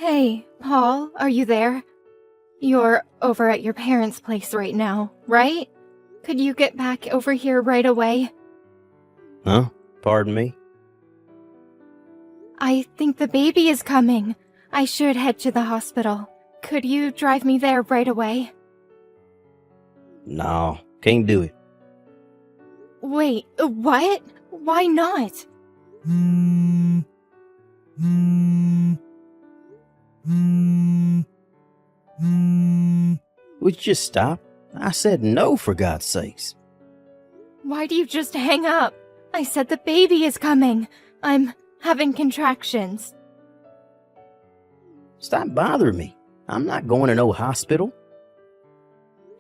Hey, Paul, are you there? You're over at your parents' place right now, right? Could you get back over here right away? Huh? Pardon me? I think the baby is coming. I should head to the hospital. Could you drive me there right away? No, can't do it. Wait, what? Why not? Would you just stop? I said no, for God's sakes. Why do you just hang up? I said the baby is coming. I'm having contractions. Stop bothering me. I'm not going to no hospital.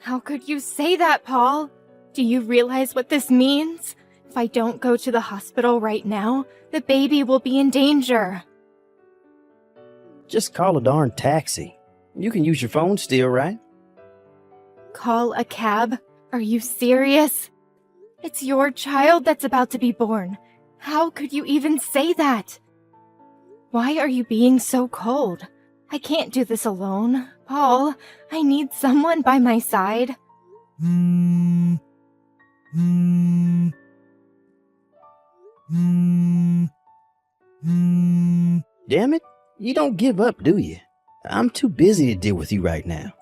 How could you say that, Paul? Do you realize what this means? If I don't go to the hospital right now, the baby will be in danger. Just call a darn taxi. You can use your phone still, right? Call a cab? Are you serious? It's your child that's about to be born. How could you even say that? Why are you being so cold? I can't do this alone. Paul, I need someone by my side. Damn it, you don't give up, do you? I'm too busy to deal with you right now.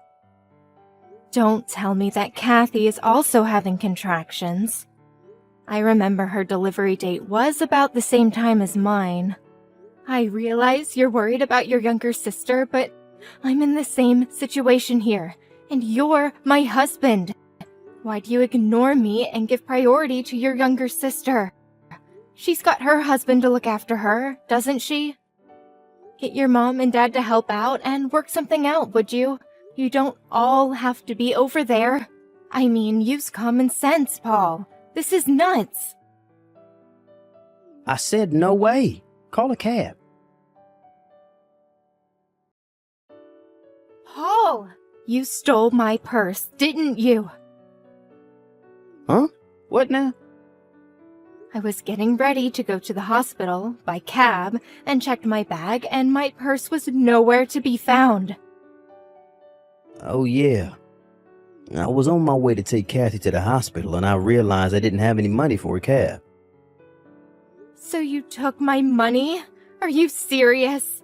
Don't tell me that Kathy is also having contractions. I remember her delivery date was about the same time as mine. I realize you're worried about your younger sister, but I'm in the same situation here, and you're my husband. Why do you ignore me and give priority to your younger sister? She's got her husband to look after her, doesn't she? Get your mom and dad to help out and work something out, would you? You don't all have to be over there. I mean, use common sense, Paul. This is nuts. I said no way. Call a cab. Paul! You stole my purse, didn't you? Huh? What now? I was getting ready to go to the hospital by cab and checked my bag, and my purse was nowhere to be found. Oh, yeah. I was on my way to take Kathy to the hospital, and I realized I didn't have any money for a cab. So you took my money? Are you serious?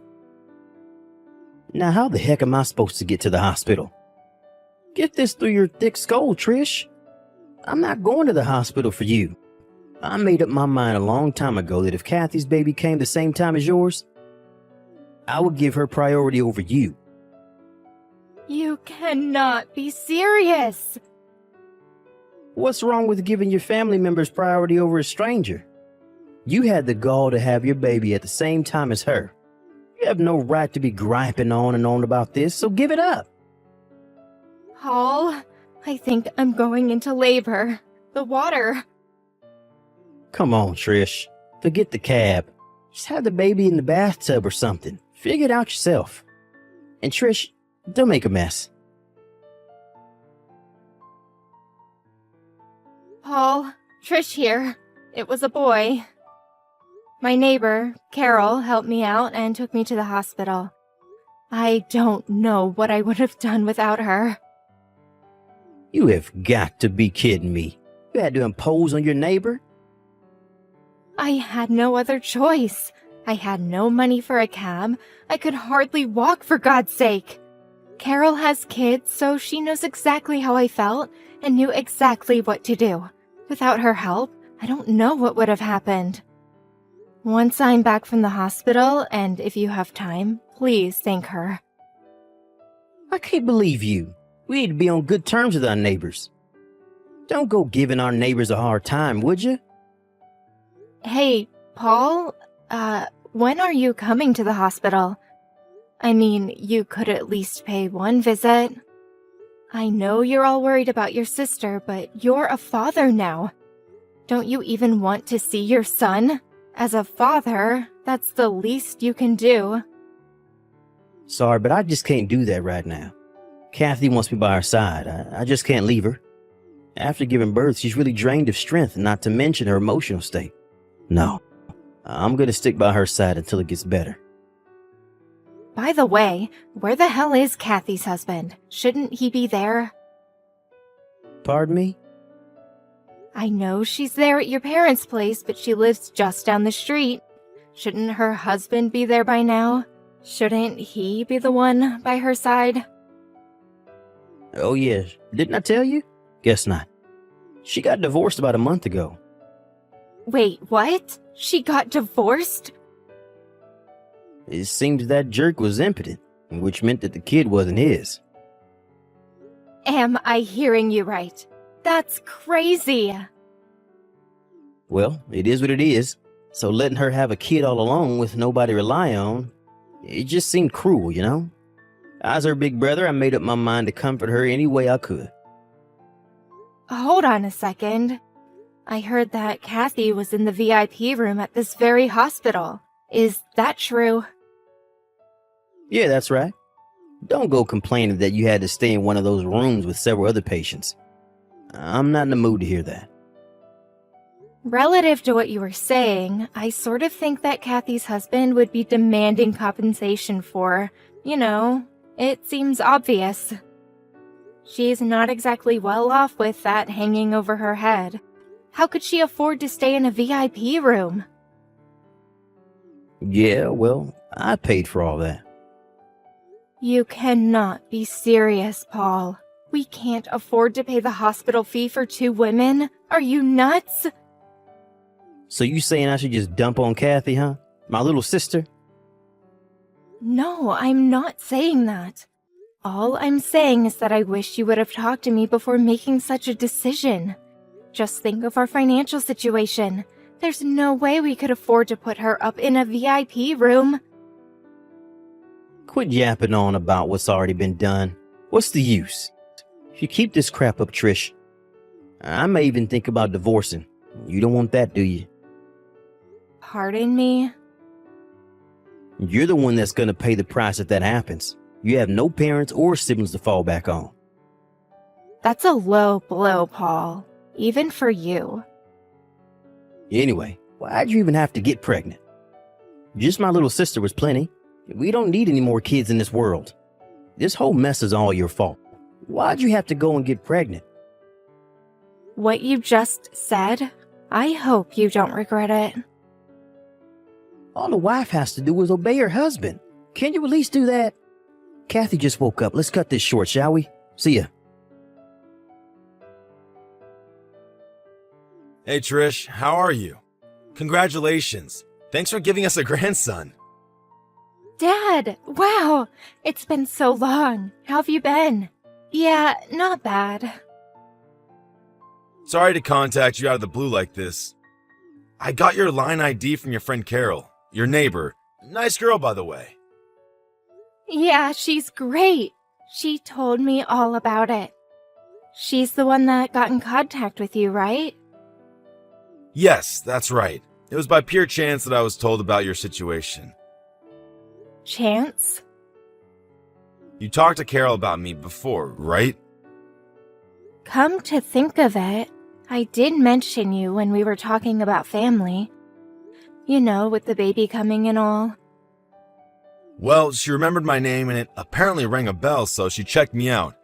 Now, how the heck am I supposed to get to the hospital? Get this through your thick skull, Trish. I'm not going to the hospital for you. I made up my mind a long time ago that if Kathy's baby came the same time as yours, I would give her priority over you. You cannot be serious. What's wrong with giving your family members priority over a stranger? You had the gall to have your baby at the same time as her. You have no right to be griping on and on about this, so give it up. Paul, I think I'm going into labor. The water. Come on, Trish. Forget the cab. Just have the baby in the bathtub or something. Figure it out yourself. And Trish, don't make a mess. Paul, Trish here. It was a boy. My neighbor, Carol, helped me out and took me to the hospital. I don't know what I would have done without her. You have got to be kidding me. You had to impose on your neighbor? I had no other choice. I had no money for a cab. I could hardly walk, for God's sake. Carol has kids, so she knows exactly how I felt and knew exactly what to do. Without her help, I don't know what would have happened. Once I'm back from the hospital, and if you have time, please thank her. I can't believe you. We need to be on good terms with our neighbors. Don't go giving our neighbors a hard time, would you? Hey, Paul, when are you coming to the hospital? I mean, you could at least pay one visit. I know you're all worried about your sister, but you're a father now. Don't you even want to see your son? As a father, that's the least you can do. Sorry, but I just can't do that right now. Kathy wants me by her side. I just can't leave her. After giving birth, she's really drained of strength, not to mention her emotional state. No, I'm going to stick by her side until it gets better. By the way, where the hell is Kathy's husband? Shouldn't he be there? Pardon me? I know she's there at your parents' place, but she lives just down the street. Shouldn't her husband be there by now? Shouldn't he be the one by her side? Oh, yes. Didn't I tell you? Guess not. She got divorced about a month ago. Wait, what? She got divorced? It seems that jerk was impotent, which meant that the kid wasn't his. Am I hearing you right? That's crazy. Well, it is what it is. So letting her have a kid all alone with nobody to rely on, it just seemed cruel, you know? As her big brother, I made up my mind to comfort her any way I could. Hold on a second. I heard that Kathy was in the VIP room at this very hospital. Is that true? Yeah, that's right. Don't go complaining that you had to stay in one of those rooms with several other patients. I'm not in the mood to hear that. Relative to what you were saying, I sort of think that Kathy's husband would be demanding compensation for, it seems obvious. She's not exactly well off with that hanging over her head. How could she afford to stay in a VIP room? Yeah, well, I paid for all that. You cannot be serious, Paul. We can't afford to pay the hospital fee for 2 women? Are you nuts? So you saying I should just dump on Kathy, huh? My little sister? No, I'm not saying that. All I'm saying is that I wish you would have talked to me before making such a decision. Just think of our financial situation. There's no way we could afford to put her up in a VIP room. Quit yapping on about what's already been done. What's the use? If you keep this crap up, Trish, I may even think about divorcing. You don't want that, do you? Pardon me? You're the one that's going to pay the price if that happens. You have no parents or siblings to fall back on. That's a low blow, Paul. Even for you. Anyway, why'd you even have to get pregnant? Just my little sister was plenty. We don't need any more kids in this world. This whole mess is all your fault. Why'd you have to go and get pregnant? What you just said, I hope you don't regret it. All the wife has to do is obey her husband. Can you at least do that? Kathy just woke up. Let's cut this short, shall we? See ya. Hey Trish, how are you? Congratulations. Thanks for giving us a grandson. Dad, wow, it's been so long. How have you been? Yeah, not bad. Sorry to contact you out of the blue like this. I got your line ID from your friend Carol, your neighbor. Nice girl, by the way. Yeah, she's great. She told me all about it. She's the one that got in contact with you, right? Yes, that's right. It was by pure chance that I was told about your situation. Chance? You talked to Carol about me before, right? Come to think of it, I did mention you when we were talking about family. You know, with the baby coming and all. Well, she remembered my name and it apparently rang a bell, so she checked me out.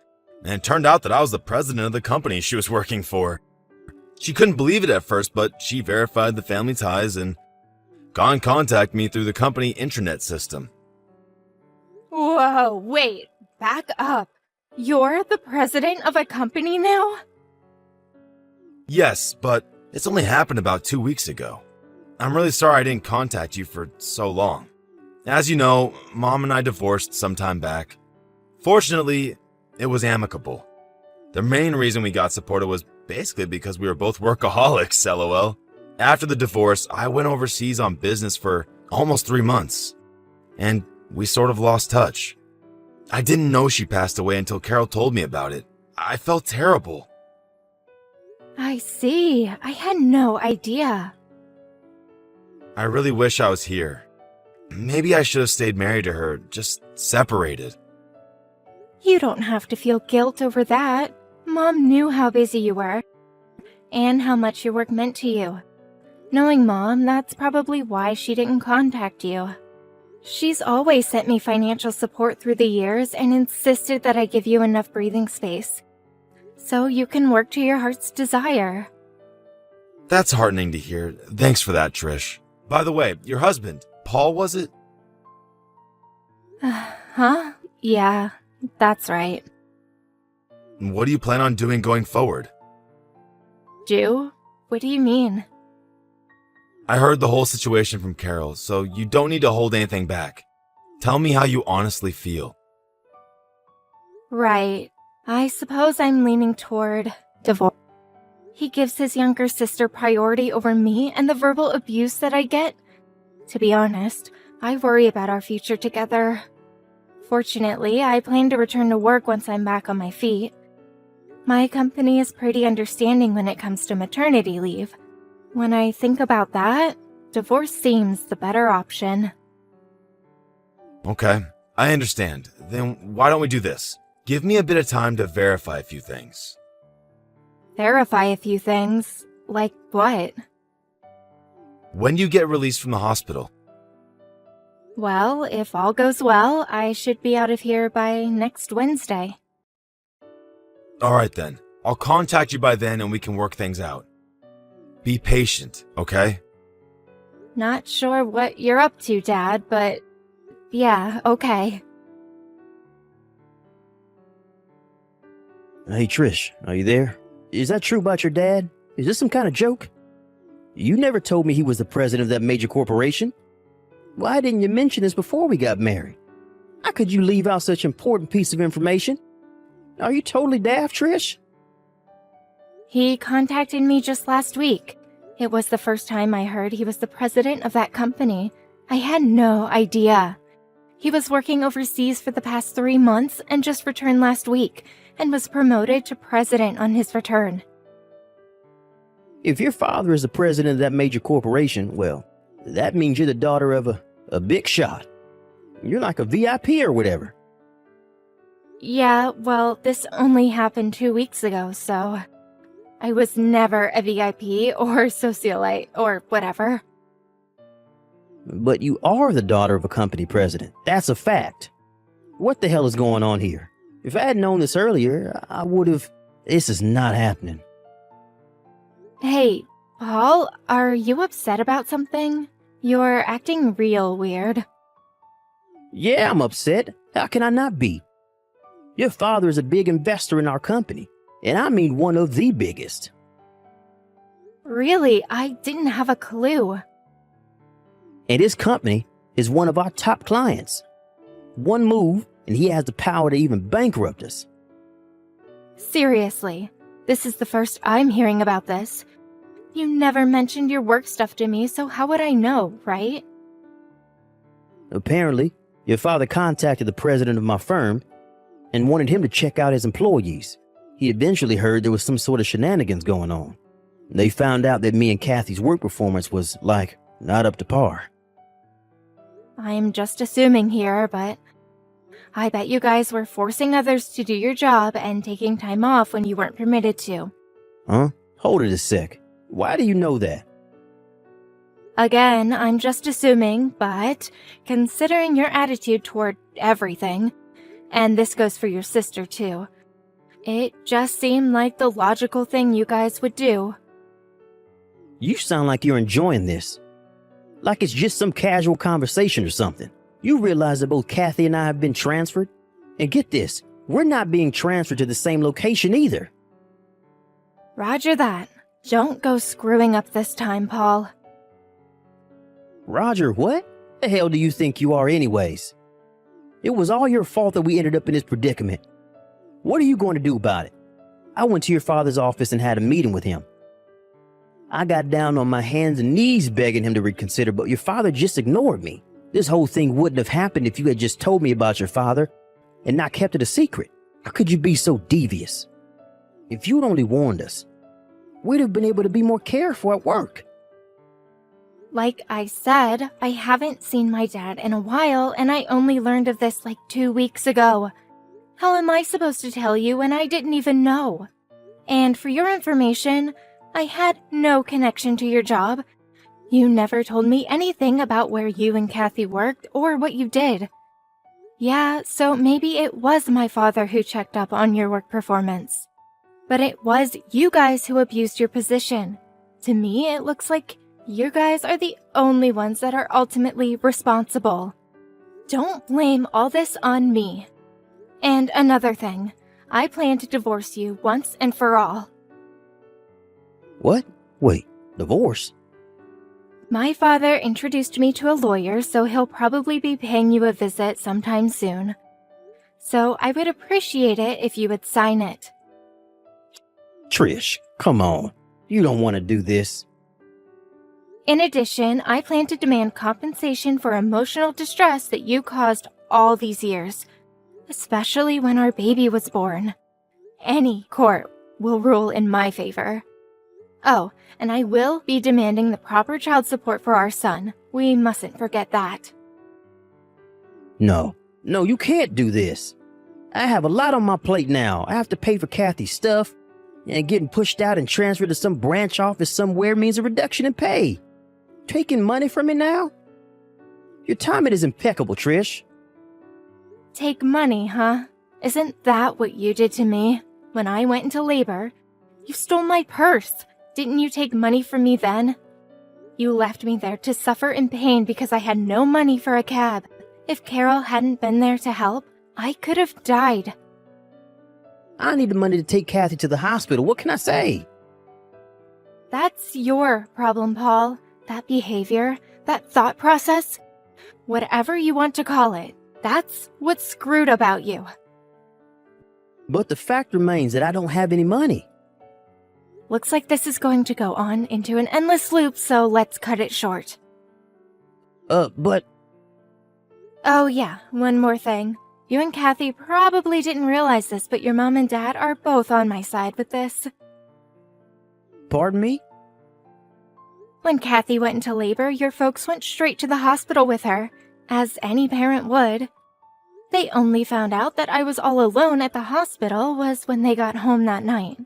And it turned out that I was the president of the company she was working for. She couldn't believe it at first, but she verified the family ties and got in contact me through the company intranet system. Whoa, wait, back up. You're the president of a company now? Yes, but it's only happened about 2 weeks ago. I'm really sorry I didn't contact you for so long. As you know, Mom and I divorced some time back. Fortunately, it was amicable. The main reason we got supported was basically because we were both workaholics, lol. After the divorce, I went overseas on business for almost 3 months. And we sort of lost touch. I didn't know she passed away until Carol told me about it. I felt terrible. I see. I had no idea. I really wish I was here. Maybe I should have stayed married to her, just separated. You don't have to feel guilt over that. Mom knew how busy you were, and how much your work meant to you. Knowing Mom, that's probably why she didn't contact you. She's always sent me financial support through the years and insisted that I give you enough breathing space, so you can work to your heart's desire. That's heartening to hear. Thanks for that, Trish. By the way, your husband, Paul, was it? Huh? Yeah, that's right. What do you plan on doing going forward? Do? What do you mean? I heard the whole situation from Carol, so you don't need to hold anything back. Tell me how you honestly feel. Right. I suppose I'm leaning toward divorce. He gives his younger sister priority over me, and the verbal abuse that I get. To be honest, I worry about our future together. Fortunately, I plan to return to work once I'm back on my feet. My company is pretty understanding when it comes to maternity leave. When I think about that, divorce seems the better option. Okay, I understand. Then why don't we do this? Give me a bit of time to verify a few things. Verify a few things? Like what? When do you get released from the hospital? Well, if all goes well, I should be out of here by next Wednesday. All right then. I'll contact you by then and we can work things out. Be patient, okay? Not sure what you're up to, Dad, but yeah, okay. Hey, Trish, are you there? Is that true about your dad? Is this some kind of joke? You never told me he was the president of that major corporation. Why didn't you mention this before we got married? How could you leave out such an important piece of information? Are you totally daft, Trish? He contacted me just last week. It was the first time I heard he was the president of that company. I had no idea. He was working overseas for the past 3 months and just returned last week and was promoted to president on his return. If your father is the president of that major corporation, well, that means you're the daughter of a big shot. You're like a VIP or whatever. Yeah, well, this only happened 2 weeks ago, so I was never a VIP or socialite or whatever. But you are the daughter of a company president. That's a fact. What the hell is going on here? If I had known this earlier, I would have... This is not happening. Hey, Paul, are you upset about something? You're acting real weird. Yeah, I'm upset. How can I not be? Your father is a big investor in our company, and I mean one of the biggest. Really, I didn't have a clue. And his company is one of our top clients. One move, and he has the power to even bankrupt us. Seriously, this is the first I'm hearing about this. You never mentioned your work stuff to me, so how would I know, right? Apparently, your father contacted the president of my firm and wanted him to check out his employees. He eventually heard there was some sort of shenanigans going on. They found out that me and Kathy's work performance was, not up to par. I'm just assuming here, but I bet you guys were forcing others to do your job and taking time off when you weren't permitted to. Huh? Hold it a sec. Why do you know that? Again, I'm just assuming, but considering your attitude toward everything, and this goes for your sister too, it just seemed like the logical thing you guys would do. You sound like you're enjoying this. Like it's just some casual conversation or something. You realize that both Kathy and I have been transferred? And get this, we're not being transferred to the same location either. Roger that. Don't go screwing up this time, Paul. Roger, what? The hell do you think you are anyways? It was all your fault that we ended up in this predicament. What are you going to do about it? I went to your father's office and had a meeting with him. I got down on my hands and knees begging him to reconsider, but your father just ignored me. This whole thing wouldn't have happened if you had just told me about your father and not kept it a secret. How could you be so devious? If you'd only warned us, we'd have been able to be more careful at work. Like I said, I haven't seen my dad in a while, and I only learned of this 2 weeks ago. How am I supposed to tell you when I didn't even know? And for your information, I had no connection to your job. You never told me anything about where you and Kathy worked or what you did. Yeah, so maybe it was my father who checked up on your work performance. But it was you guys who abused your position. To me, it looks like you guys are the only ones that are ultimately responsible. Don't blame all this on me. And another thing, I plan to divorce you once and for all. What? Wait, divorce? My father introduced me to a lawyer, so he'll probably be paying you a visit sometime soon. So I would appreciate it if you would sign it. Trish, come on. You don't want to do this. In addition, I plan to demand compensation for emotional distress that you caused all these years, especially when our baby was born. Any court will rule in my favor. Oh, and I will be demanding the proper child support for our son. We mustn't forget that. No, you can't do this. I have a lot on my plate now. I have to pay for Kathy's stuff, and getting pushed out and transferred to some branch office somewhere means a reduction in pay. Taking money from me now? Your timing is impeccable, Trish. Take money, huh? Isn't that what you did to me? When I went into labor, you stole my purse. Didn't you take money from me then? You left me there to suffer in pain because I had no money for a cab. If Carol hadn't been there to help, I could have died. I need the money to take Kathy to the hospital. What can I say? That's your problem, Paul. That behavior, that thought process, whatever you want to call it, that's what's screwed about you. But the fact remains that I don't have any money. Looks like this is going to go on into an endless loop, so let's cut it short. But... Oh yeah, one more thing. You and Kathy probably didn't realize this, but your mom and dad are both on my side with this. Pardon me? When Kathy went into labor, your folks went straight to the hospital with her, as any parent would. They only found out that I was all alone at the hospital was when they got home that night.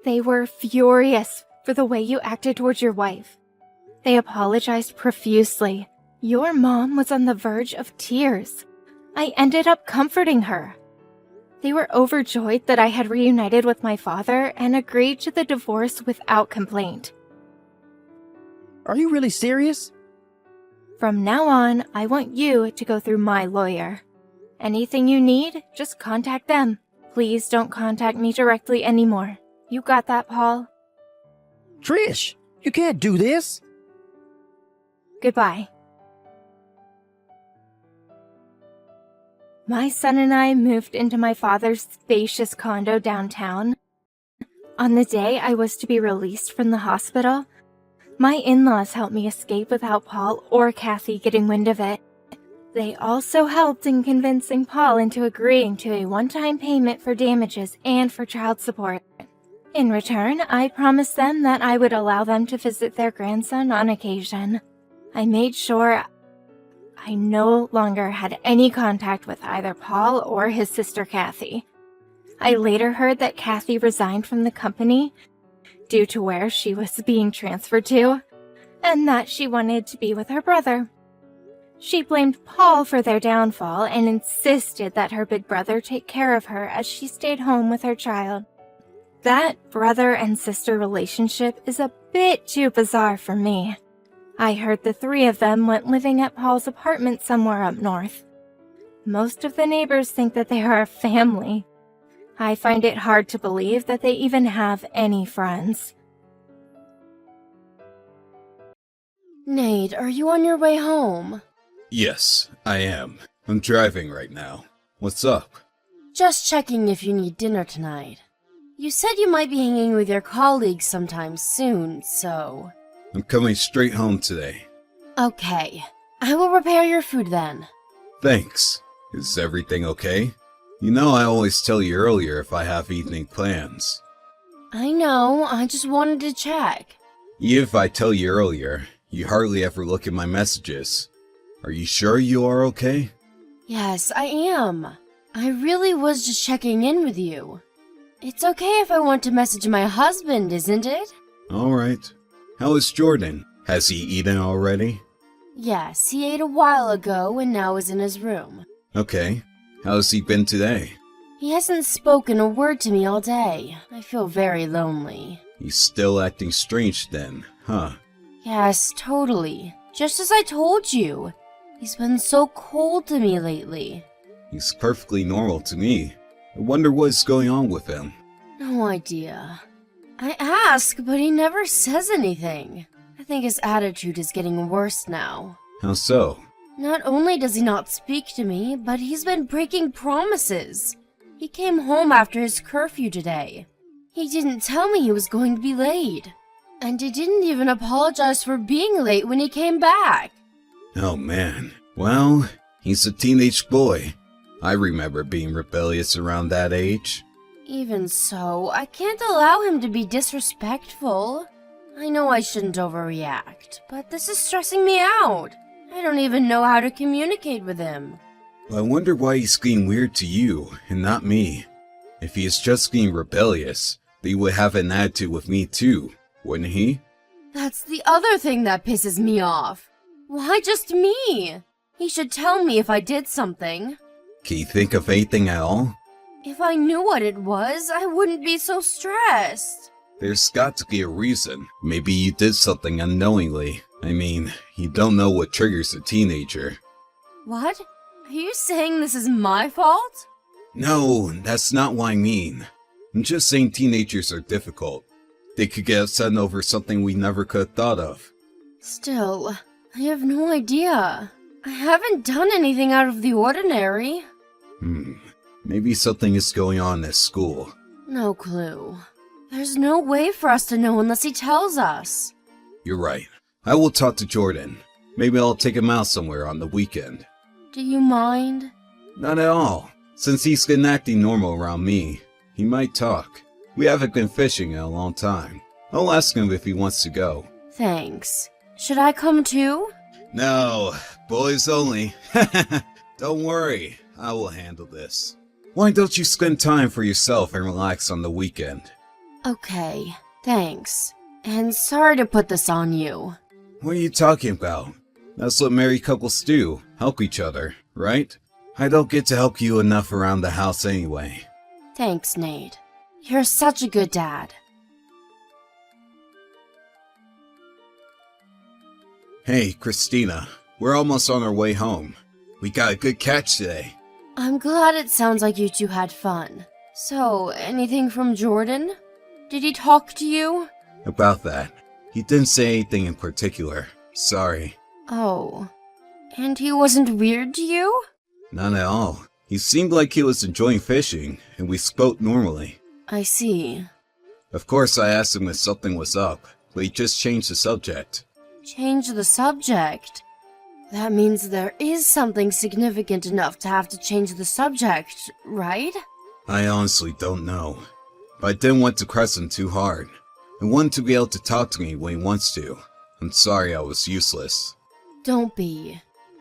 They were furious for the way you acted towards your wife. They apologized profusely. Your mom was on the verge of tears. I ended up comforting her. They were overjoyed that I had reunited with my father and agreed to the divorce without complaint. Are you really serious? From now on, I want you to go through my lawyer. Anything you need, just contact them. Please don't contact me directly anymore. You got that, Paul? Trish, you can't do this. Goodbye. My son and I moved into my father's spacious condo downtown. On the day I was to be released from the hospital, my in-laws helped me escape without Paul or Kathy getting wind of it. They also helped in convincing Paul into agreeing to a one-time payment for damages and for child support. In return, I promised them that I would allow them to visit their grandson on occasion. I made sure I no longer had any contact with either Paul or his sister Kathy. I later heard that Kathy resigned from the company due to where she was being transferred to, and that she wanted to be with her brother. She blamed Paul for their downfall and insisted that her big brother take care of her as she stayed home with her child. That brother and sister relationship is a bit too bizarre for me. I heard the three of them went living at Paul's apartment somewhere up north. Most of the neighbors think that they are a family. I find it hard to believe that they even have any friends. Nate, are you on your way home? Yes, I am. I'm driving right now. What's up? Just checking if you need dinner tonight. You said you might be hanging with your colleagues sometime soon, so... I'm coming straight home today. Okay. I will prepare your food then. Thanks. Is everything okay? You know I always tell you earlier if I have evening plans. I know, I just wanted to check. If I tell you earlier, you hardly ever look at my messages. Are you sure you are okay? Yes, I am. I really was just checking in with you. It's okay if I want to message my husband, isn't it? Alright. How is Jordan? Has he eaten already? Yes, he ate a while ago and now is in his room. Okay. How's he been today? He hasn't spoken a word to me all day. I feel very lonely. He's still acting strange then, huh? Yes, totally. Just as I told you. He's been so cold to me lately. He's perfectly normal to me. I wonder what's going on with him. No idea. I ask, but he never says anything. I think his attitude is getting worse now. How so? Not only does he not speak to me, but he's been breaking promises. He came home after his curfew today. He didn't tell me he was going to be late. And he didn't even apologize for being late when he came back. Oh man. Well, he's a teenage boy. I remember being rebellious around that age. Even so, I can't allow him to be disrespectful. I know I shouldn't overreact, but this is stressing me out. I don't even know how to communicate with him. I wonder why he's being weird to you and not me. If he is just being rebellious, then he would have an attitude with me too, wouldn't he? That's the other thing that pisses me off. Why just me? He should tell me if I did something. Can you think of anything at all? If I knew what it was, I wouldn't be so stressed. There's got to be a reason. Maybe you did something unknowingly. I mean, you don't know what triggers a teenager. What? Are you saying this is my fault? No, that's not what I mean. I'm just saying teenagers are difficult. They could get upset over something we never could have thought of. Still, I have no idea. I haven't done anything out of the ordinary. Maybe something is going on at school. No clue. There's no way for us to know unless he tells us. You're right. I will talk to Jordan. Maybe I'll take him out somewhere on the weekend. Do you mind? Not at all. Since he's been acting normal around me, he might talk. We haven't been fishing in a long time. I'll ask him if he wants to go. Thanks. Should I come too? No, boys only. Don't worry, I will handle this. Why don't you spend time for yourself and relax on the weekend? Okay, thanks. And sorry to put this on you. What are you talking about? That's what married couples do, help each other, right? I don't get to help you enough around the house anyway. Thanks, Nate. You're such a good dad. Hey, Christina, we're almost on our way home. We got a good catch today. I'm glad it sounds like you two had fun. So, anything from Jordan? Did he talk to you? About that, he didn't say anything in particular. Sorry. Oh. And he wasn't weird to you? Not at all. He seemed like he was enjoying fishing, and we spoke normally. I see. Of course, I asked him if something was up, but he just changed the subject. Change the subject. That means there is something significant enough to have to change the subject, right? I honestly don't know. But I didn't want to press him too hard. I wanted to be able to talk to me when he wants to. I'm sorry I was useless. Don't be.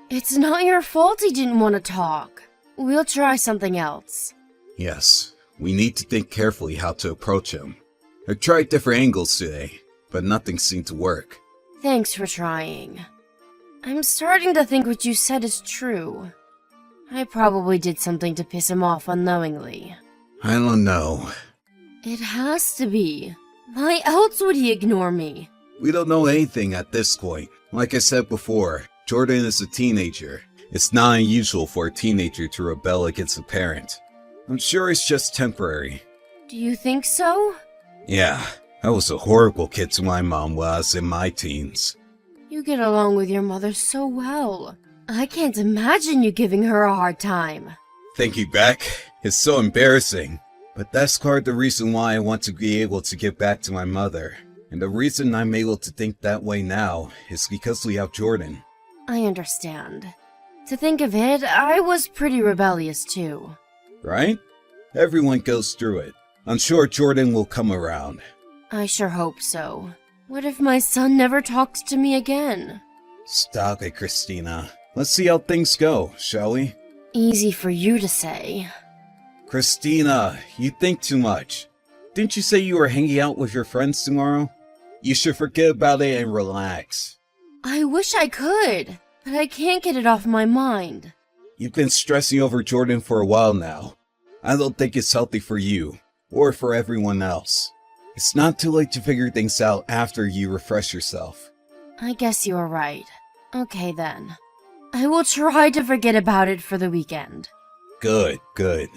It's not your fault he didn't want to talk. We'll try something else. Yes, we need to think carefully how to approach him. I tried different angles today, but nothing seemed to work. Thanks for trying. I'm starting to think what you said is true. I probably did something to piss him off unknowingly. I don't know. It has to be. Why else would he ignore me? We don't know anything at this point. Like I said before, Jordan is a teenager. It's not unusual for a teenager to rebel against a parent. I'm sure it's just temporary. Do you think so? Yeah, I was a horrible kid to my mom while I was in my teens. You get along with your mother so well. I can't imagine you giving her a hard time. Thinking back, it's so embarrassing. But that's part of the reason why I want to be able to give back to my mother. And the reason I'm able to think that way now is because we have Jordan. I understand. To think of it, I was pretty rebellious too. Right? Everyone goes through it. I'm sure Jordan will come around. I sure hope so. What if my son never talks to me again? Stop it, Christina. Let's see how things go, shall we? Easy for you to say. Christina, you think too much. Didn't you say you were hanging out with your friends tomorrow? You should forget about it and relax. I wish I could, but I can't get it off my mind. You've been stressing over Jordan for a while now. I don't think it's healthy for you, or for everyone else. It's not too late to figure things out after you refresh yourself. I guess you're right. Okay then. I will try to forget about it for the weekend. Good, good.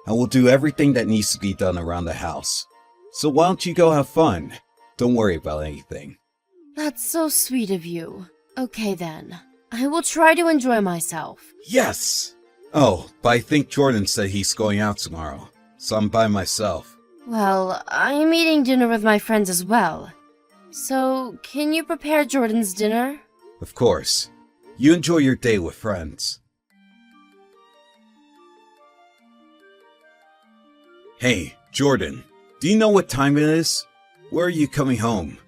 I will do everything that needs to be done around the house. So why don't you go have fun? Don't worry about anything. That's so sweet of you. Okay then. I will try to enjoy myself. Yes! Oh, but I think Jordan said he's going out tomorrow, so I'm by myself. Well, I'm eating dinner with my friends as well. So, can you prepare Jordan's dinner? Of course. You enjoy your day with friends. Hey, Jordan, do you know what time it is? Where are you coming home?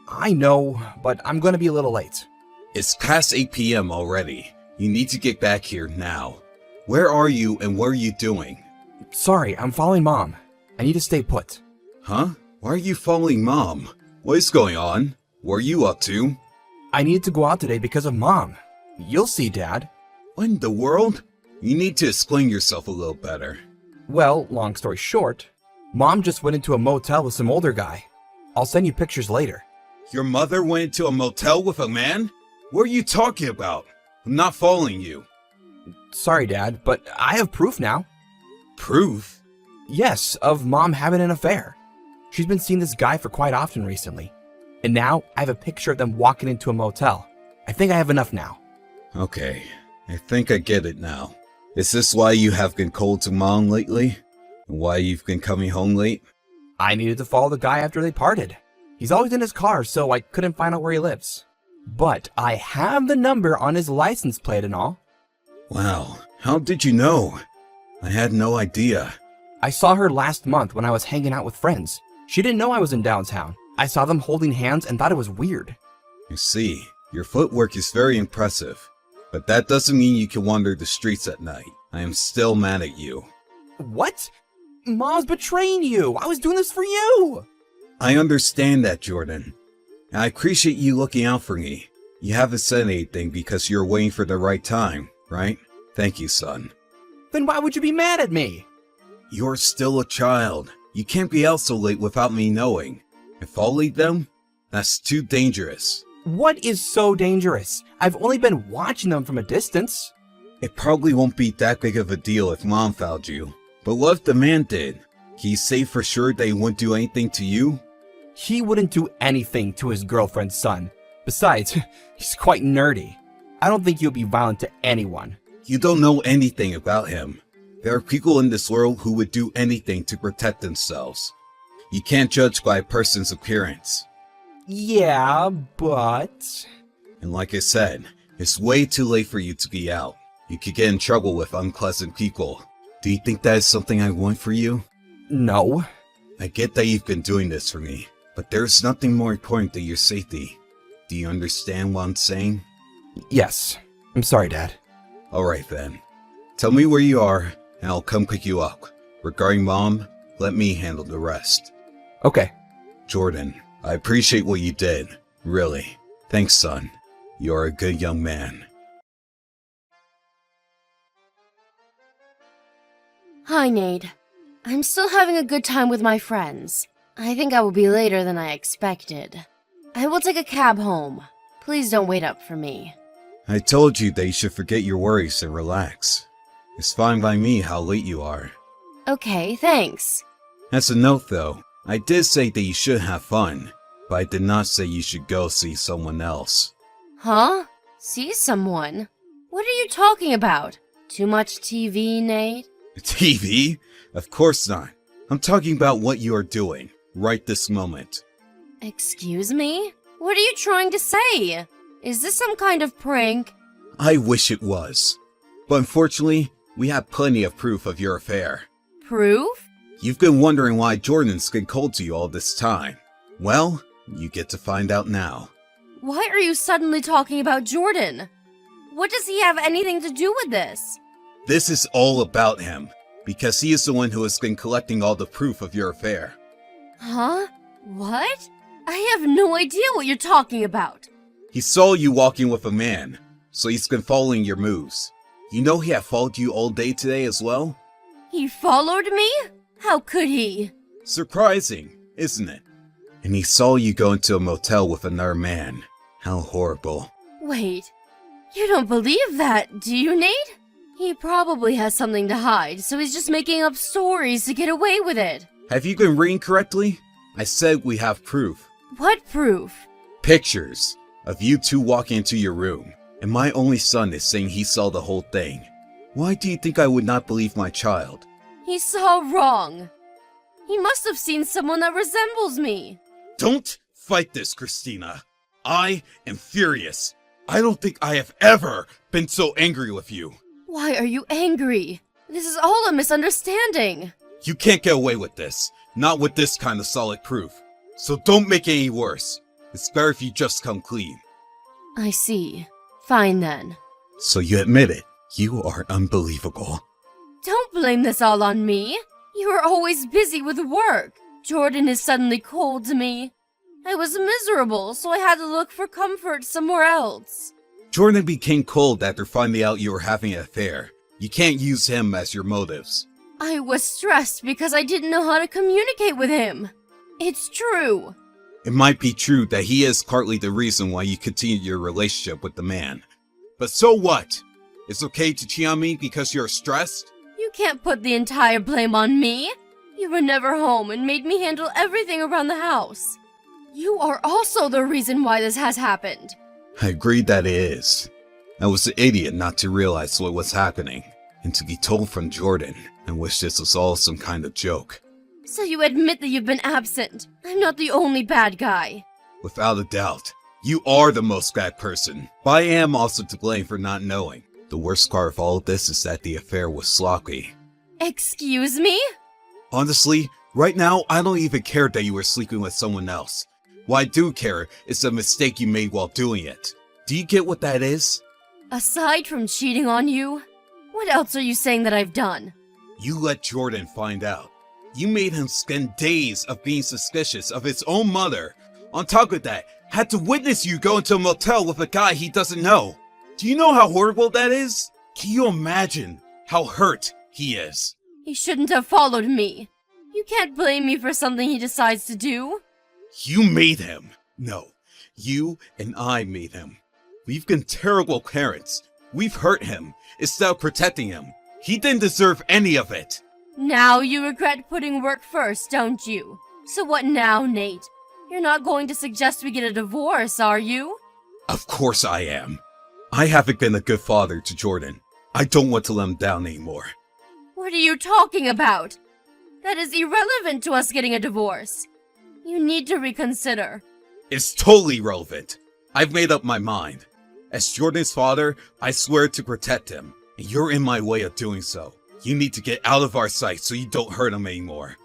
I know, but I'm gonna be a little late. It's past 8 p.m. already. You need to get back here now. Where are you and what are you doing? Sorry, I'm following Mom. I need to stay put. Huh? Why are you following Mom? What is going on? What are you up to? I needed to go out today because of Mom. You'll see, Dad. What in the world? You need to explain yourself a little better. Well, long story short, Mom just went into a motel with some older guy. I'll send you pictures later. Your mother went into a motel with a man? What are you talking about? I'm not following you. Sorry, Dad, but I have proof now. Proof? Yes, of Mom having an affair. She's been seeing this guy for quite often recently. And now I have a picture of them walking into a motel. I think I have enough now. Okay, I think I get it now. Is this why you have been cold to Mom lately? And why you've been coming home late? I needed to follow the guy after they parted. He's always in his car, so I couldn't find out where he lives. But I have the number on his license plate and all. Wow, how did you know? I had no idea. I saw her last month when I was hanging out with friends. She didn't know I was in downtown. I saw them holding hands and thought it was weird. You see, your footwork is very impressive. But that doesn't mean you can wander the streets at night. I am still mad at you. What? Mom's betraying you. I was doing this for you. I understand that, Jordan. I appreciate you looking out for me. You haven't said anything because you're waiting for the right time, right? Thank you, son. Then why would you be mad at me? You're still a child. You can't be out so late without me knowing. If I'll lead them, that's too dangerous. What is so dangerous? I've only been watching them from a distance. It probably won't be that big of a deal if Mom found you. But what if the man did? Can you say for sure they wouldn't do anything to you? He wouldn't do anything to his girlfriend's son. Besides, he's quite nerdy. I don't think he'll be violent to anyone. You don't know anything about him. There are people in this world who would do anything to protect themselves. You can't judge by a person's appearance. Yeah, but... And like I said, it's way too late for you to be out. You could get in trouble with unpleasant people. Do you think that is something I want for you? No. I get that you've been doing this for me, but there's nothing more important than your safety. Do you understand what I'm saying? Yes. I'm sorry, Dad. Alright then. Tell me where you are, and I'll come pick you up. Regarding Mom, let me handle the rest. Okay. Jordan, I appreciate what you did. Really. Thanks, son. You're a good young man. Hi, Nate. I'm still having a good time with my friends. I think I will be later than I expected. I will take a cab home. Please don't wait up for me. I told you that you should forget your worries and relax. It's fine by me how late you are. Okay, thanks. As a note though, I did say that you should have fun, but I did not say you should go see someone else. Huh? See someone? What are you talking about? Too much TV, Nate? TV? Of course not. I'm talking about what you are doing, right this moment. Excuse me? What are you trying to say? Is this some kind of prank? I wish it was. But unfortunately, we have plenty of proof of your affair. Proof? You've been wondering why Jordan's been cold to you all this time. Well, you get to find out now. Why are you suddenly talking about Jordan? What does he have anything to do with this? This is all about him, because he is the one who has been collecting all the proof of your affair. Huh? What? I have no idea what you're talking about. He saw you walking with a man, so he's been following your moves. You know he had followed you all day today as well? He followed me? How could he? Surprising, isn't it? And he saw you go into a motel with another man. How horrible. Wait, you don't believe that, do you, Nate? He probably has something to hide, so he's just making up stories to get away with it. Have you been reading correctly? I said we have proof. What proof? Pictures of you two walking into your room. And my only son is saying he saw the whole thing. Why do you think I would not believe my child? He saw wrong. He must have seen someone that resembles me. Don't fight this, Christina. I am furious. I don't think I have ever been so angry with you. Why are you angry? This is all a misunderstanding. You can't get away with this. Not with this kind of solid proof. So don't make it any worse. It's better if you just come clean. I see. Fine then. So you admit it. You are unbelievable. Don't blame this all on me. You are always busy with work. Jordan is suddenly cold to me. I was miserable, so I had to look for comfort somewhere else. Jordan became cold after finding out you were having an affair. You can't use him as your motives. I was stressed because I didn't know how to communicate with him. It's true. It might be true that he is partly the reason why you continued your relationship with the man. But so what? It's okay to cheat on me because you're stressed? You can't put the entire blame on me. You were never home and made me handle everything around the house. You are also the reason why this has happened. I agree that it is. I was an idiot not to realize what was happening, and to be told from Jordan. I wish this was all some kind of joke. So you admit that you've been absent. I'm not the only bad guy. Without a doubt, you are the most bad person. But I am also to blame for not knowing. The worst part of all of this is that the affair was sloppy. Excuse me? Honestly, right now I don't even care that you were sleeping with someone else. What I do care is the mistake you made while doing it. Do you get what that is? Aside from cheating on you, what else are you saying that I've done? You let Jordan find out. You made him spend days of being suspicious of his own mother. On top of that, had to witness you go into a motel with a guy he doesn't know. Do you know how horrible that is? Can you imagine how hurt he is? He shouldn't have followed me. You can't blame me for something he decides to do. You made him. No, you and I made him. We've been terrible parents. We've hurt him instead of protecting him. He didn't deserve any of it. Now you regret putting work first, don't you? So what now, Nate? You're not going to suggest we get a divorce, are you? Of course I am. I haven't been a good father to Jordan. I don't want to let him down anymore. What are you talking about? That is irrelevant to us getting a divorce. You need to reconsider. It's totally relevant. I've made up my mind. As Jordan's father, I swear to protect him. And you're in my way of doing so. You need to get out of our sight so you don't hurt him anymore.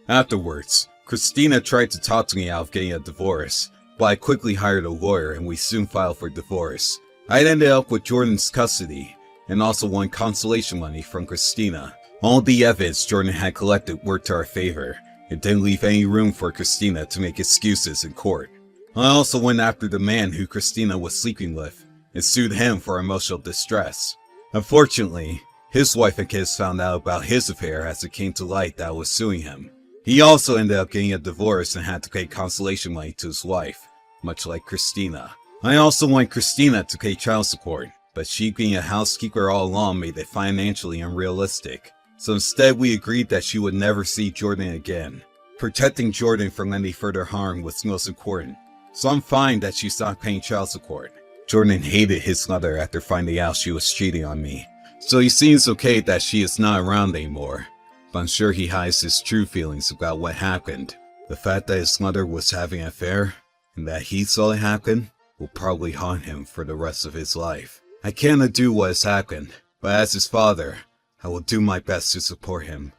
Afterwards, Christina tried to talk to me out of getting a divorce, but I quickly hired a lawyer and we soon filed for divorce. I ended up with Jordan's custody, and also won consolation money from Christina. All the evidence Jordan had collected worked to our favor. It didn't leave any room for Christina to make excuses in court. I also went after the man who Christina was sleeping with, and sued him for emotional distress. Unfortunately, his wife and kids found out about his affair as it came to light that I was suing him. He also ended up getting a divorce and had to pay consolation money to his wife, much like Christina. I also want Christina to pay child support, but she being a housekeeper all along made it financially unrealistic. So instead we agreed that she would never see Jordan again. Protecting Jordan from any further harm was most important, so I'm fine that she stopped paying child support. Jordan hated his mother after finding out she was cheating on me, so he seems okay that she is not around anymore. But I'm sure he hides his true feelings about what happened. The fact that his mother was having an affair, and that he saw it happen, will probably haunt him for the rest of his life. I can't undo what has happened, but as his father, I will do my best to support him.